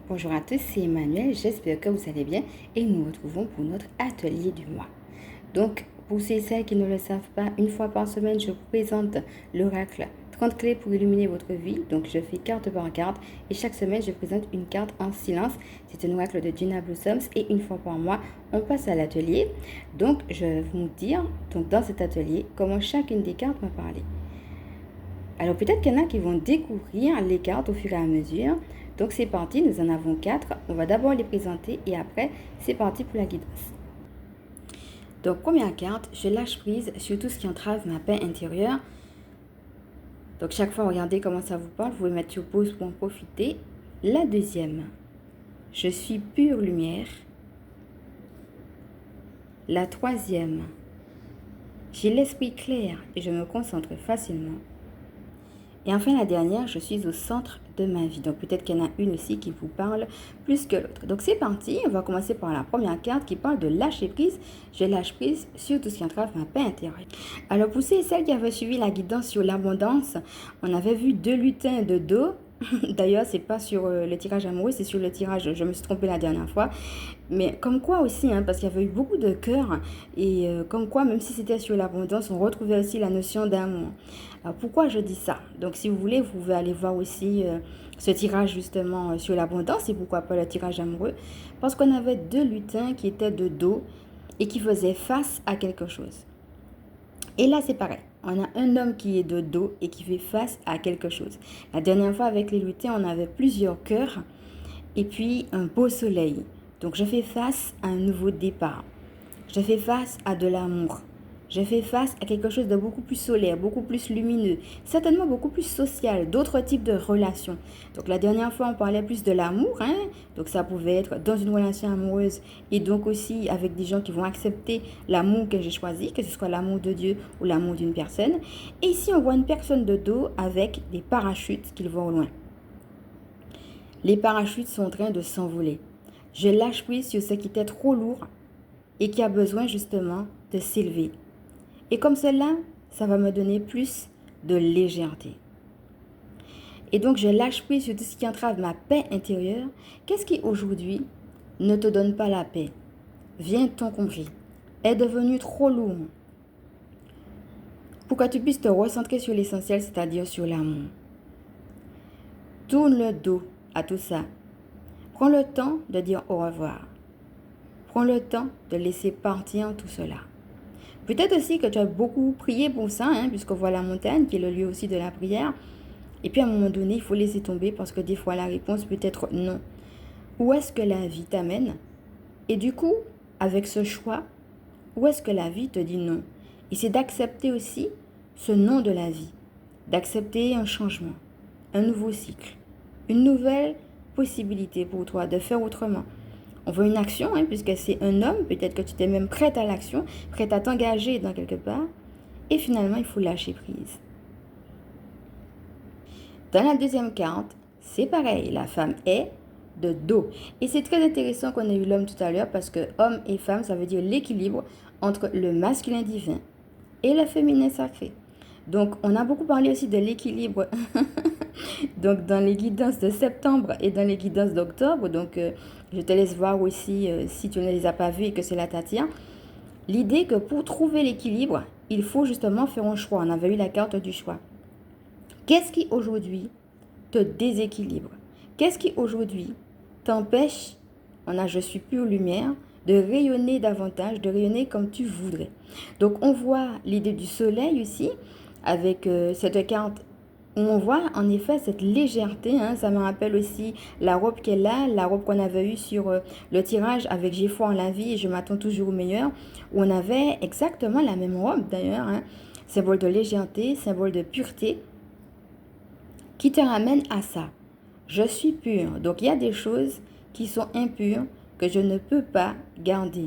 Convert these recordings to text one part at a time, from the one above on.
Bonjour à tous, c'est Emmanuel, j'espère que vous allez bien et nous nous retrouvons pour notre atelier du mois. Donc, pour ceux et celles qui ne le savent pas, une fois par semaine, je vous présente l'oracle 30 clés pour illuminer votre vie. Donc, je fais carte par carte et chaque semaine, je présente une carte en silence. C'est un oracle de Gina Blossoms et une fois par mois, on passe à l'atelier. Donc, je vais vous dire, dans cet atelier, comment chacune des cartes m'a parlé. Alors peut-être qu'il y en a qui vont découvrir les cartes au fur et à mesure. Donc c'est parti, nous en avons 4. On va d'abord les présenter et après c'est parti pour la guidance. Donc première carte, je lâche prise sur tout ce qui entrave ma paix intérieure. Donc chaque fois regardez comment ça vous parle, vous pouvez mettre sur pause pour en profiter. La deuxième, je suis pure lumière. La troisième, j'ai l'esprit clair et je me concentre facilement. Et enfin, la dernière, je suis au centre de ma vie. Donc, peut-être qu'il y en a une aussi qui vous parle plus que l'autre. Donc, c'est parti. On va commencer par la première carte qui parle de lâcher prise. Je lâche prise sur tout ce qui entrave ma paix intérieure. Alors, pour ceux et celles qui avaient suivi la guidance sur l'abondance, on avait vu 2 lutins de dos. D'ailleurs, c'est pas sur le tirage amoureux, c'est sur le tirage, je me suis trompée la dernière fois. Mais comme quoi aussi, parce qu'il y avait eu beaucoup de cœurs, et comme quoi, même si c'était sur l'abondance, on retrouvait aussi la notion d'amour. Alors pourquoi je dis ça? Donc si vous voulez, vous pouvez aller voir aussi ce tirage justement sur l'abondance, et pourquoi pas le tirage amoureux. Parce qu'on avait 2 lutins qui étaient de dos et qui faisaient face à quelque chose. Et là, c'est pareil. On a un homme qui est de dos et qui fait face à quelque chose. La dernière fois, avec les lutins, on avait plusieurs cœurs et puis un beau soleil. Donc, je fais face à un nouveau départ. Je fais face à de l'amour. Je fais face à quelque chose de beaucoup plus solaire, beaucoup plus lumineux, certainement beaucoup plus social, d'autres types de relations. Donc la dernière fois, on parlait plus de l'amour, donc ça pouvait être dans une relation amoureuse et donc aussi avec des gens qui vont accepter l'amour que j'ai choisi, que ce soit l'amour de Dieu ou l'amour d'une personne. Et ici, on voit une personne de dos avec des parachutes qui vont au loin. Les parachutes sont en train de s'envoler. Je lâche prise sur ce qui était trop lourd et qui a besoin justement de s'élever. Et comme cela, ça va me donner plus de légèreté. Et donc, je lâche prise sur tout ce qui entrave ma paix intérieure. Qu'est-ce qui aujourd'hui ne te donne pas la paix? Viens t'encombrer. Est devenu trop lourd pour que tu puisses te recentrer sur l'essentiel, c'est-à-dire sur l'amour. Tourne le dos à tout ça. Prends le temps de dire au revoir. Prends le temps de laisser partir tout cela. Peut-être aussi que tu as beaucoup prié pour ça, puisqu'on voit la montagne qui est le lieu aussi de la prière. Et puis à un moment donné, il faut laisser tomber parce que des fois la réponse peut être non. Où est-ce que la vie t'amène? Et du coup, avec ce choix, où est-ce que la vie te dit non? Et c'est d'accepter aussi ce non de la vie, d'accepter un changement, un nouveau cycle, une nouvelle possibilité pour toi de faire autrement. On veut une action, puisque c'est un homme, peut-être que tu t'es même prête à l'action, prête à t'engager dans quelque part. Et finalement, il faut lâcher prise. Dans la deuxième carte, c'est pareil, la femme est de dos. Et c'est très intéressant qu'on ait eu l'homme tout à l'heure, parce que homme et femme, ça veut dire l'équilibre entre le masculin divin et le féminin sacré. Donc, on a beaucoup parlé aussi de l'équilibre donc dans les guidances de septembre et dans les guidances d'octobre. Donc, je te laisse voir aussi si tu ne les as pas vues et que cela t'attire. L'idée que pour trouver l'équilibre, il faut justement faire un choix. On avait eu la carte du choix. Qu'est-ce qui aujourd'hui te déséquilibre? Qu'est-ce qui aujourd'hui t'empêche, on a je suis pure lumière, de rayonner davantage, de rayonner comme tu voudrais? Donc, on voit l'idée du soleil aussi avec cette carte où on voit en effet cette légèreté. Ça me rappelle aussi la robe qu'elle a, la robe qu'on avait eue sur le tirage avec J'ai foi en la vie et je m'attends toujours au meilleur, où on avait exactement la même robe d'ailleurs, symbole de légèreté, symbole de pureté, qui te ramène à ça. Je suis pure. Donc il y a des choses qui sont impures que je ne peux pas garder.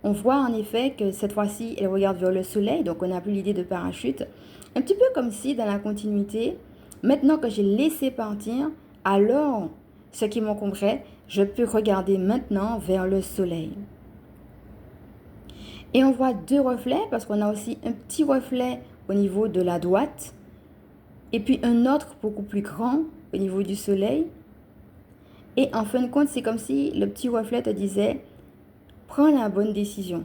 On voit en effet que cette fois-ci, elle regarde vers le soleil, donc on n'a plus l'idée de parachute. Un petit peu comme si, dans la continuité, maintenant que j'ai laissé partir, alors, ce qui m'encombrait, je peux regarder maintenant vers le soleil. Et on voit 2 reflets, parce qu'on a aussi un petit reflet au niveau de la droite, et puis un autre beaucoup plus grand au niveau du soleil. Et en fin de compte, c'est comme si le petit reflet te disait, prends la bonne décision.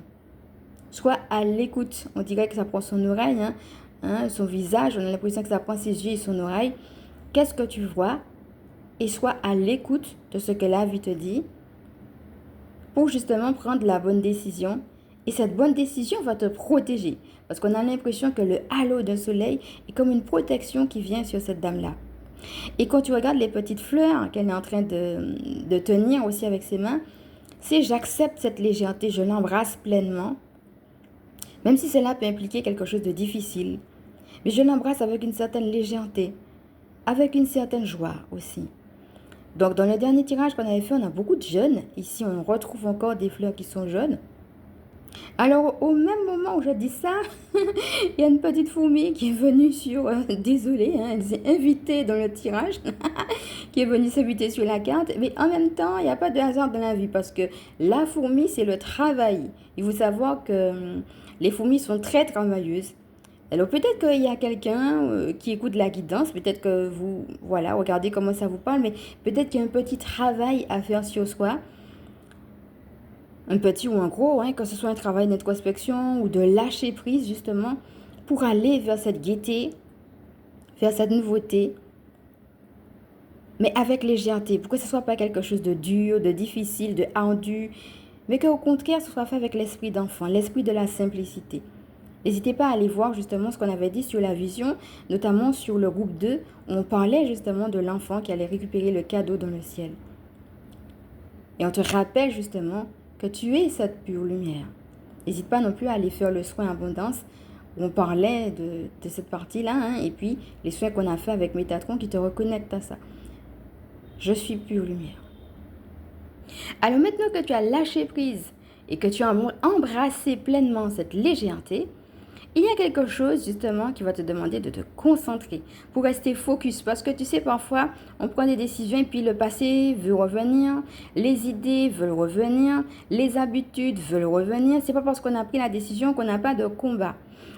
Sois à l'écoute. On dirait que ça prend son oreille, son visage, on a l'impression que ça prend ses yeux et son oreille. Qu'est-ce que tu vois? Et sois à l'écoute de ce que la vie te dit pour justement prendre la bonne décision. Et cette bonne décision va te protéger. Parce qu'on a l'impression que le halo d'un soleil est comme une protection qui vient sur cette dame-là. Et quand tu regardes les petites fleurs qu'elle est en train de tenir aussi avec ses mains, c'est j'accepte cette légèreté, je l'embrasse pleinement, même si cela peut impliquer quelque chose de difficile. Mais je l'embrasse avec une certaine légèreté, avec une certaine joie aussi. Donc dans le dernier tirage qu'on avait fait, on a beaucoup de jaunes. Ici, on retrouve encore des fleurs qui sont jaunes. Alors, au même moment où je dis ça, il y a une petite fourmi qui est venue sur... désolée, elle s'est invitée dans le tirage, qui est venue s'inviter sur la carte. Mais en même temps, il n'y a pas de hasard dans la vie parce que la fourmi, c'est le travail. Il faut savoir que les fourmis sont très travailleuses. Alors peut-être qu'il y a quelqu'un qui écoute la guidance, peut-être que vous, voilà, regardez comment ça vous parle, mais peut-être qu'il y a un petit travail à faire sur soi. Un petit ou un gros, que ce soit un travail d'introspection ou de lâcher prise justement pour aller vers cette gaieté, vers cette nouveauté, mais avec légèreté, pour que ce ne soit pas quelque chose de dur, de difficile, de ardu, mais qu'au contraire, ce soit fait avec l'esprit d'enfant, l'esprit de la simplicité. N'hésitez pas à aller voir justement ce qu'on avait dit sur la vision, notamment sur le groupe 2, où on parlait justement de l'enfant qui allait récupérer le cadeau dans le ciel. Et on te rappelle justement que tu es cette pure lumière. N'hésite pas non plus à aller faire le soin abondance, où on parlait de cette partie-là, et puis les soins qu'on a fait avec Métatron qui te reconnectent à ça. Je suis pure lumière. Alors maintenant que tu as lâché prise et que tu as embrassé pleinement cette légèreté, il y a quelque chose justement qui va te demander de te concentrer pour rester focus. Parce que tu sais, parfois, on prend des décisions et puis le passé veut revenir, les idées veulent revenir, les habitudes veulent revenir. C'est pas parce qu'on a pris la décision qu'on n'a pas de combat.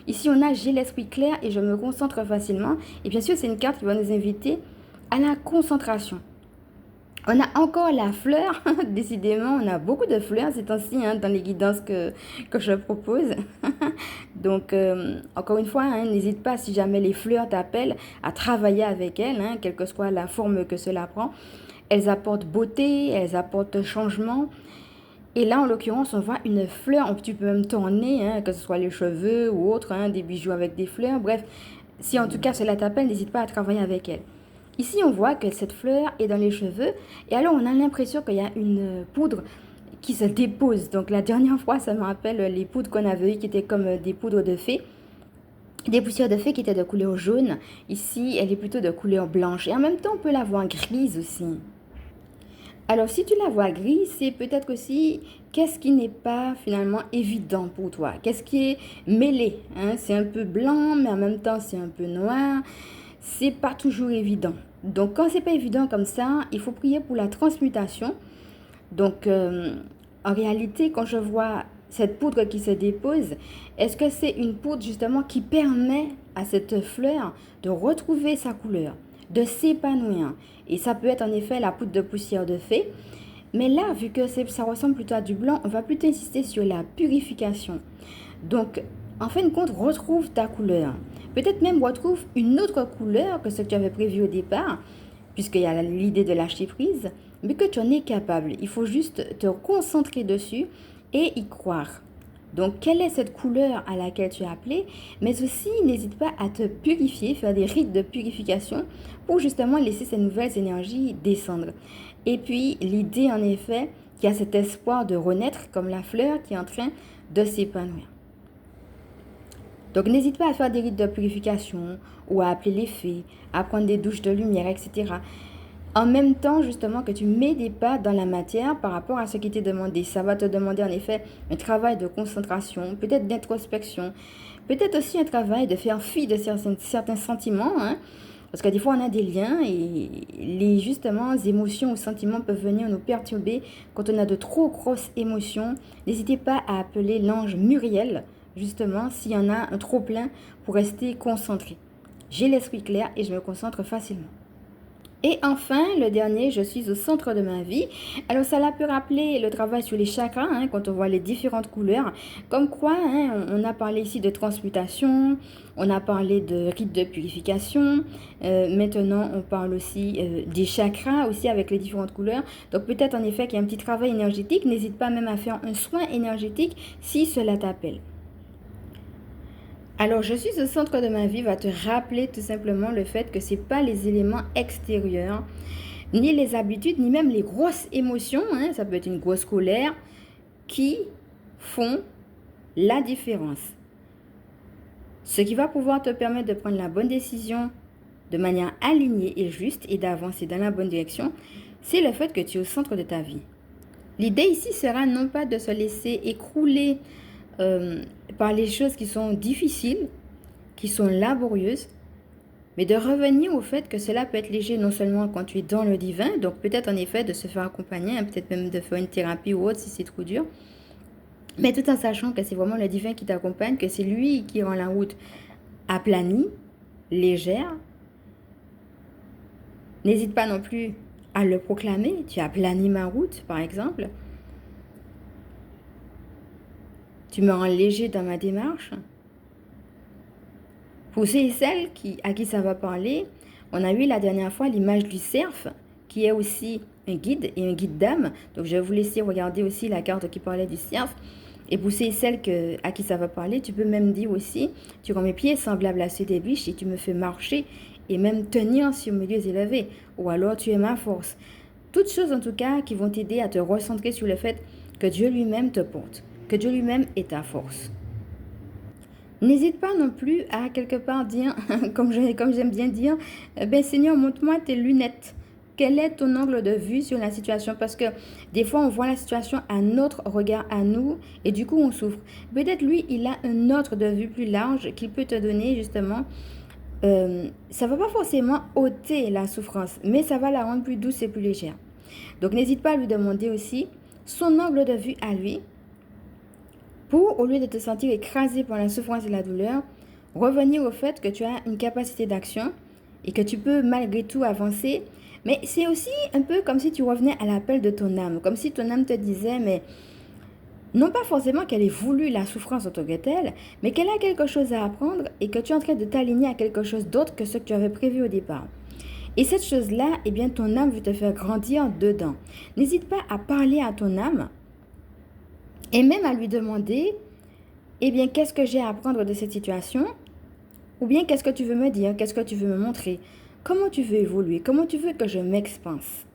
Ici, on a j'ai l'esprit clair et je me concentre facilement. Et bien sûr, c'est une carte qui va nous inviter à la concentration. On a encore la fleur, décidément, on a beaucoup de fleurs ces temps-ci dans les guidances que je propose. Donc, encore une fois, n'hésite pas si jamais les fleurs t'appellent à travailler avec elles, quelle que soit la forme que cela prend. Elles apportent beauté, elles apportent changement. Et là, en l'occurrence, on voit une fleur, tu peux même tourner, que ce soit les cheveux ou autre, des bijoux avec des fleurs. Bref, si en tout cas cela t'appelle, n'hésite pas à travailler avec elles. Ici, on voit que cette fleur est dans les cheveux. Et alors, on a l'impression qu'il y a une poudre qui se dépose. Donc, la dernière fois, ça me rappelle les poudres qu'on avait eues qui étaient comme des poudres de fée. Des poussières de fée qui étaient de couleur jaune. Ici, elle est plutôt de couleur blanche. Et en même temps, on peut la voir grise aussi. Alors, si tu la vois grise, c'est peut-être aussi qu'est-ce qui n'est pas finalement évident pour toi. Qu'est-ce qui est mêlé. C'est un peu blanc, mais en même temps, c'est un peu noir. C'est pas toujours évident. Donc, quand c'est pas évident comme ça, il faut prier pour la transmutation. Donc, en réalité, quand je vois cette poudre qui se dépose, est-ce que c'est une poudre justement qui permet à cette fleur de retrouver sa couleur, de s'épanouir? Et ça peut être en effet la poudre de poussière de fée. Mais là, vu que ça ressemble plutôt à du blanc, on va plutôt insister sur la purification. Donc, en fin de compte, retrouve ta couleur. Peut-être même retrouve une autre couleur que ce que tu avais prévu au départ, puisqu'il y a l'idée de lâcher prise, mais que tu en es capable. Il faut juste te concentrer dessus et y croire. Donc, quelle est cette couleur à laquelle tu es appelé? Mais aussi, n'hésite pas à te purifier, faire des rites de purification pour justement laisser ces nouvelles énergies descendre. Et puis, l'idée en effet, qu'il y a cet espoir de renaître comme la fleur qui est en train de s'épanouir. Donc, n'hésite pas à faire des rites de purification ou à appeler les fées, à prendre des douches de lumière, etc. En même temps, justement, que tu mets des pas dans la matière par rapport à ce qui t'est demandé. Ça va te demander en effet un travail de concentration, peut-être d'introspection, peut-être aussi un travail de faire fi de certains sentiments, parce que des fois, on a des liens et les justement émotions ou sentiments peuvent venir nous perturber quand on a de trop grosses émotions. N'hésitez pas à appeler l'ange Muriel, justement, s'il y en a un trop plein pour rester concentré. J'ai l'esprit clair et je me concentre facilement. Et enfin, le dernier, je suis au centre de ma vie. Alors, cela peut rappeler le travail sur les chakras, hein, quand on voit les différentes couleurs. Comme quoi, hein, on a parlé ici de transmutation, on a parlé de rite de purification. Maintenant, on parle aussi des chakras, aussi avec les différentes couleurs. Donc, peut-être en effet qu'il y a un petit travail énergétique. N'hésite pas même à faire un soin énergétique si cela t'appelle. Alors, je suis au centre de ma vie va te rappeler tout simplement le fait que ce n'est pas les éléments extérieurs, ni les habitudes, ni même les grosses émotions, hein, ça peut être une grosse colère, qui font la différence. Ce qui va pouvoir te permettre de prendre la bonne décision de manière alignée et juste et d'avancer dans la bonne direction, c'est le fait que tu es au centre de ta vie. L'idée ici sera non pas de se laisser écrouler par les choses qui sont difficiles, qui sont laborieuses, mais de revenir au fait que cela peut être léger non seulement quand tu es dans le divin, donc peut-être en effet de se faire accompagner, hein, peut-être même de faire une thérapie ou autre si c'est trop dur, mais tout en sachant que c'est vraiment le divin qui t'accompagne, que c'est lui qui rend la route aplanie, légère. N'hésite pas non plus à le proclamer, tu aplanis ma route par exemple. Tu me rends léger dans ma démarche. Pour ceux et celles à qui ça va parler, on a eu la dernière fois l'image du cerf, qui est aussi un guide et un guide d'âme. Donc, je vais vous laisser regarder aussi la carte qui parlait du cerf. Et pour ceux et celles à qui ça va parler, tu peux même dire aussi, tu rends mes pieds semblables à ceux des biches et tu me fais marcher et même tenir sur mes lieux élevés. Ou alors, tu es ma force. Toutes choses en tout cas qui vont t'aider à te recentrer sur le fait que Dieu lui-même te porte, que Dieu lui-même est ta force. N'hésite pas non plus à quelque part dire, comme j'aime bien dire, ben Seigneur, montre-moi tes lunettes. Quel est ton angle de vue sur la situation? Parce que des fois, on voit la situation à notre regard, à nous, et du coup, on souffre. Peut-être lui, il a un autre de vue plus large qu'il peut te donner, justement. Ça ne va pas forcément ôter la souffrance, mais ça va la rendre plus douce et plus légère. Donc, n'hésite pas à lui demander aussi son angle de vue à lui, pour, au lieu de te sentir écrasé par la souffrance et la douleur, revenir au fait que tu as une capacité d'action et que tu peux malgré tout avancer. Mais c'est aussi un peu comme si tu revenais à l'appel de ton âme, comme si ton âme te disait, mais non pas forcément qu'elle ait voulu la souffrance en tant que telle, mais qu'elle a quelque chose à apprendre et que tu es en train de t'aligner à quelque chose d'autre que ce que tu avais prévu au départ. Et cette chose-là, eh bien, ton âme veut te faire grandir dedans. N'hésite pas à parler à ton âme et même à lui demander, eh bien, qu'est-ce que j'ai à apprendre de cette situation? Ou bien, qu'est-ce que tu veux me dire? Qu'est-ce que tu veux me montrer? Comment tu veux évoluer? Comment tu veux que je m'expanse?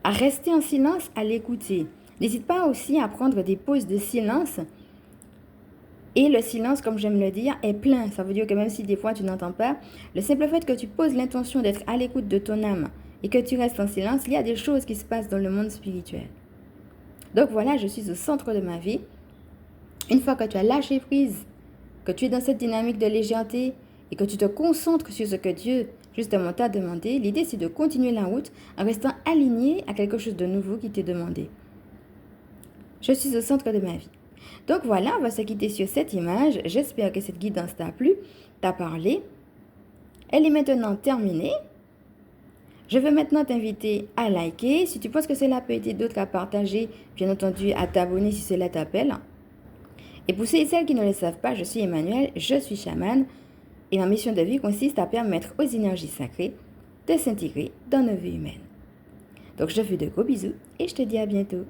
À rester en silence, à l'écouter. N'hésite pas aussi à prendre des pauses de silence. Et le silence, comme j'aime le dire, est plein. Ça veut dire que même si des fois tu n'entends pas, le simple fait que tu poses l'intention d'être à l'écoute de ton âme et que tu restes en silence, il y a des choses qui se passent dans le monde spirituel. Donc voilà, je suis au centre de ma vie. Une fois que tu as lâché prise, que tu es dans cette dynamique de légèreté et que tu te concentres sur ce que Dieu justement t'a demandé, l'idée c'est de continuer la route en restant aligné à quelque chose de nouveau qui t'est demandé. Je suis au centre de ma vie. Donc voilà, on va se quitter sur cette image. J'espère que cette guidance t'a plu, t'a parlé. Elle est maintenant terminée. Je veux maintenant t'inviter à liker. Si tu penses que cela peut aider d'autres à partager, bien entendu à t'abonner si cela t'appelle. Et pour ceux et celles qui ne le savent pas, je suis Emmanuel, je suis chamane. Et ma mission de vie consiste à permettre aux énergies sacrées de s'intégrer dans nos vies humaines. Donc je te fais de gros bisous et je te dis à bientôt.